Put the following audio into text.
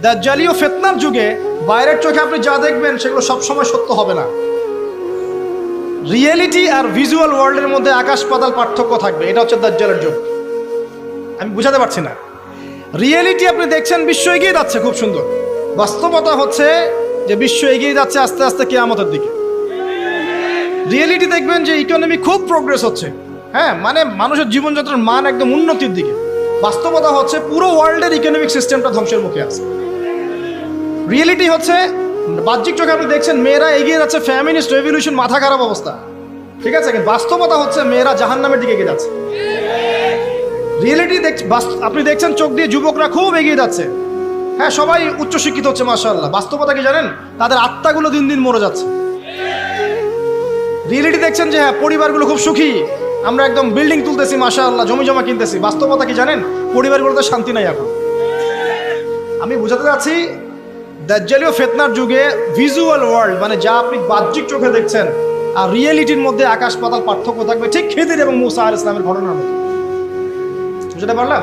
দাজ্জালি ও ফিতনার যুগে বাইরের চোখে আপনি যা দেখবেন সেগুলো সবসময় সত্য হবে না। রিয়েলিটি আর ভিজুয়াল ওয়ার্ল্ডের মধ্যে আকাশ পাতাল পার্থক্য থাকবে। এটা হচ্ছে দাজ্জালের যুগ। আমি বুঝাতে পারছি না। রিয়েলিটি আপনি দেখছেন বিশ্ব এগিয়ে যাচ্ছে খুব সুন্দর, বাস্তবতা হচ্ছে যে বিশ্ব এগিয়ে যাচ্ছে আস্তে আস্তে কিয়ামতের দিকে। রিয়েলিটি দেখবেন যে ইকোনমি খুব প্রোগ্রেস হচ্ছে, হ্যাঁ, মানে মানুষের জীবনযাত্রার মান একদম উন্নতির দিকে। বাস্তবতা হচ্ছে পুরো ওয়ার্ল্ডের ইকোনমিক সিস্টেমটা ধ্বংসের মুখে আছে। রিয়েলিটি হচ্ছে বাহ্যিক চোখে আপনি দেখছেন মেয়েরা এগিয়ে যাচ্ছে, ফ্যামিনিস্ট রেভলিউশন, মাথা খারাপ অবস্থা, ঠিক আছে, কিন্তু বাস্তবতা হচ্ছে মেয়েরা জাহান্নামের দিকে এগিয়ে যাচ্ছে। রিয়েলিটি আপনি দেখছেন চোখ দিয়ে যুবকরা খুব এগিয়ে যাচ্ছে, হ্যাঁ, সবাই উচ্চশিক্ষিত হচ্ছে মাশাআল্লাহ। বাস্তবতা কি জানেন? তাদের আত্মাগুলো দিন দিন মরে যাচ্ছে। রিয়েলিটি দেখছেন যে হ্যাঁ, পরিবারগুলো খুব সুখী, আমরা একদম বিল্ডিং তুলতেছি মাশাআল্লাহ, জমি জমা কিনতেছি। বাস্তবতা কি জানেন? পরিবারগুলোতে শান্তি নাই এখন। আমি বুঝাতে চাচ্ছি দাজ্জালি ও ফিতনার যুগে ভিজুয়াল ওয়ার্ল্ড মানে যা আপনি বাহ্যিক চোখে দেখছেন আর রিয়েলিটির মধ্যে আকাশ পাতাল পার্থক্য থাকবে, ঠিক খিদির এবং মূসা আলাইহিস সালামের ঘটনার মতো। বুঝতে পারলাম?